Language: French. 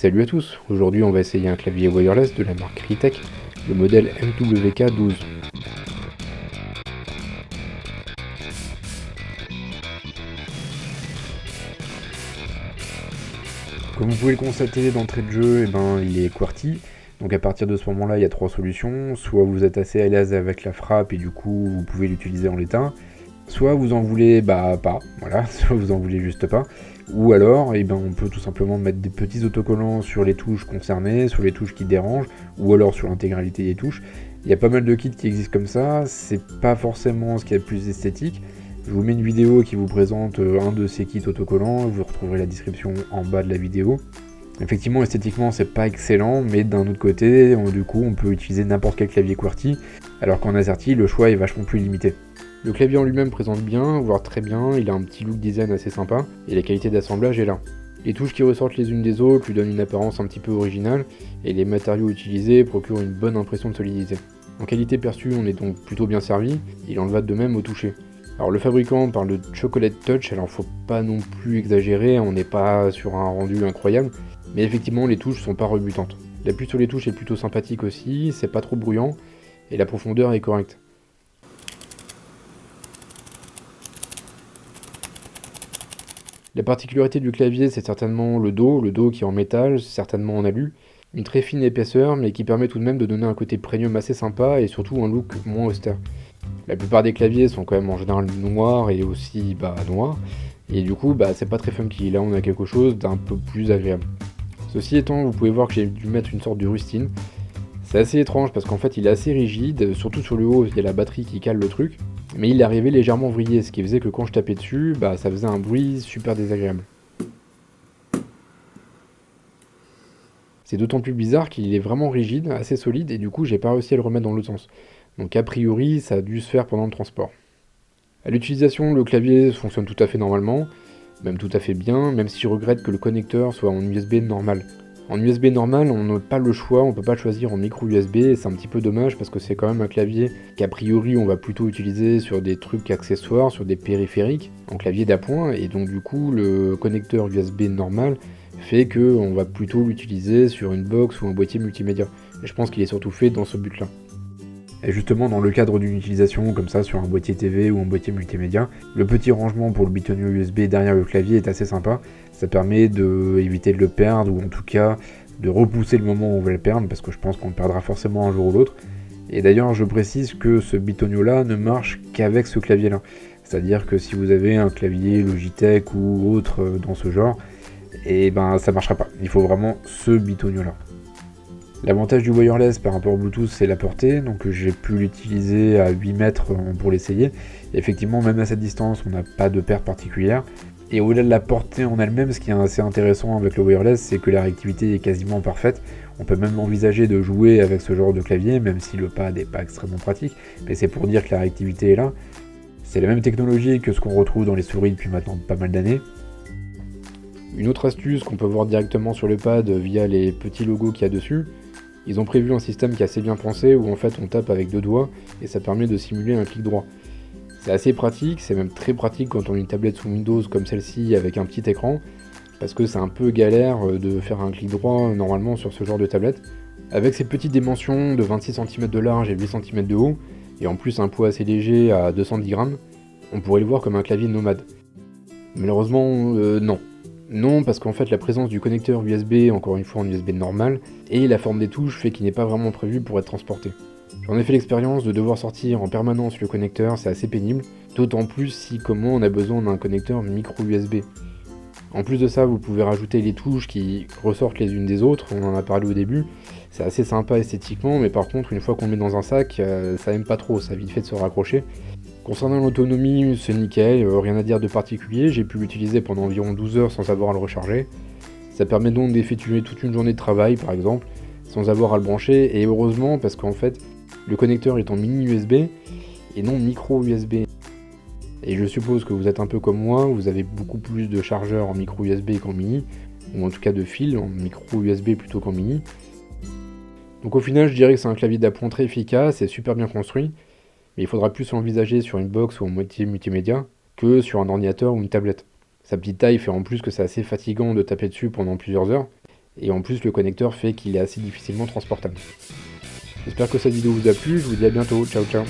Salut à tous, aujourd'hui on va essayer un clavier wireless de la marque Ritech, le modèle MWK12. Comme vous pouvez le constater d'entrée de jeu, il est QWERTY, donc à partir de ce moment-là il y a trois solutions, soit vous êtes assez à l'aise avec la frappe et du coup vous pouvez l'utiliser en l'état, soit vous en voulez pas, voilà, soit vous en voulez juste pas, ou alors on peut tout simplement mettre des petits autocollants sur les touches concernées, sur les touches qui dérangent, ou alors sur l'intégralité des touches. Il y a pas mal de kits qui existent comme ça, c'est pas forcément ce qui est le plus esthétique. Je vous mets une vidéo qui vous présente un de ces kits autocollants, vous retrouverez la description en bas de la vidéo. Effectivement, esthétiquement, c'est pas excellent, mais d'un autre côté, du coup, on peut utiliser n'importe quel clavier QWERTY, alors qu'en AZERTY, le choix est vachement plus limité. Le clavier en lui-même présente bien, voire très bien, il a un petit look design assez sympa, et la qualité d'assemblage est là. Les touches qui ressortent les unes des autres lui donnent une apparence un petit peu originale, et les matériaux utilisés procurent une bonne impression de solidité. En qualité perçue, on est donc plutôt bien servi, il en va de même au toucher. Alors le fabricant parle de chocolate touch, alors faut pas non plus exagérer, on n'est pas sur un rendu incroyable, mais effectivement les touches sont pas rebutantes. L'appui sur les touches est plutôt sympathique aussi, c'est pas trop bruyant, et la profondeur est correcte. La particularité du clavier, c'est certainement le dos qui est en métal, certainement en alu, une très fine épaisseur, mais qui permet tout de même de donner un côté premium assez sympa et surtout un look moins austère. La plupart des claviers sont quand même en général noirs et aussi noirs, et du coup c'est pas très funky, là on a quelque chose d'un peu plus agréable. Ceci étant, vous pouvez voir que j'ai dû mettre une sorte de rustine. C'est assez étrange parce qu'en fait il est assez rigide, surtout sur le haut il y a la batterie qui cale le truc, mais il est arrivé légèrement vrillé, ce qui faisait que quand je tapais dessus, ça faisait un bruit super désagréable. C'est d'autant plus bizarre qu'il est vraiment rigide, assez solide, et du coup j'ai pas réussi à le remettre dans l'autre sens. Donc a priori ça a dû se faire pendant le transport. À l'utilisation, le clavier fonctionne tout à fait normalement, même tout à fait bien, même si je regrette que le connecteur soit en USB normal. En USB normal, on n'a pas le choix, on peut pas le choisir en micro USB, et c'est un petit peu dommage parce que c'est quand même un clavier qu'a priori on va plutôt utiliser sur des trucs accessoires, sur des périphériques, en clavier d'appoint, et donc du coup le connecteur USB normal fait qu'on va plutôt l'utiliser sur une box ou un boîtier multimédia. Et je pense qu'il est surtout fait dans ce but-là. Et justement, dans le cadre d'une utilisation comme ça sur un boîtier TV ou un boîtier multimédia, le petit rangement pour le bitonio USB derrière le clavier est assez sympa. Ça permet d'éviter de le perdre ou en tout cas de repousser le moment où on va le perdre parce que je pense qu'on le perdra forcément un jour ou l'autre. Et d'ailleurs, je précise que ce bitonio là ne marche qu'avec ce clavier là. C'est-à-dire que si vous avez un clavier Logitech ou autre dans ce genre, ça marchera pas. Il faut vraiment ce bitonio là. L'avantage du wireless par rapport au Bluetooth, c'est la portée, donc j'ai pu l'utiliser à 8 mètres pour l'essayer. Effectivement, même à cette distance, on n'a pas de perte particulière. Et au-delà de la portée en elle-même, ce qui est assez intéressant avec le wireless, c'est que la réactivité est quasiment parfaite. On peut même envisager de jouer avec ce genre de clavier, même si le pad n'est pas extrêmement pratique, mais c'est pour dire que la réactivité est là. C'est la même technologie que ce qu'on retrouve dans les souris depuis maintenant pas mal d'années. Une autre astuce qu'on peut voir directement sur le pad via les petits logos qu'il y a dessus, ils ont prévu un système qui est assez bien pensé où en fait on tape avec deux doigts et ça permet de simuler un clic droit. C'est assez pratique, c'est même très pratique quand on a une tablette sous Windows comme celle-ci avec un petit écran, parce que c'est un peu galère de faire un clic droit normalement sur ce genre de tablette. Avec ces petites dimensions de 26 cm de large et 8 cm de haut, et en plus un poids assez léger à 210 grammes, on pourrait le voir comme un clavier nomade. Malheureusement, non. Non, parce qu'en fait la présence du connecteur USB, encore une fois en USB normal, et la forme des touches fait qu'il n'est pas vraiment prévu pour être transporté. J'en ai fait l'expérience de devoir sortir en permanence le connecteur, c'est assez pénible, d'autant plus si comme moi on a besoin d'un connecteur micro USB. En plus de ça, vous pouvez rajouter les touches qui ressortent les unes des autres, on en a parlé au début, c'est assez sympa esthétiquement, mais par contre une fois qu'on le met dans un sac, ça aime pas trop, ça a vite fait de se raccrocher. Concernant l'autonomie, c'est nickel, rien à dire de particulier, j'ai pu l'utiliser pendant environ 12 heures sans avoir à le recharger. Ça permet donc d'effectuer toute une journée de travail par exemple, sans avoir à le brancher, et heureusement parce qu'en fait, le connecteur est en mini USB et non micro USB. Et je suppose que vous êtes un peu comme moi, vous avez beaucoup plus de chargeurs en micro USB qu'en mini, ou en tout cas de fils en micro USB plutôt qu'en mini. Donc au final, je dirais que c'est un clavier d'appoint très efficace et super bien construit, mais il faudra plus l'envisager sur une box ou en boîtier multimédia que sur un ordinateur ou une tablette. Sa petite taille fait en plus que c'est assez fatigant de taper dessus pendant plusieurs heures, Et en plus, le connecteur fait qu'il est assez difficilement transportable. J'espère que cette vidéo vous a plu, je vous dis à bientôt, ciao ciao.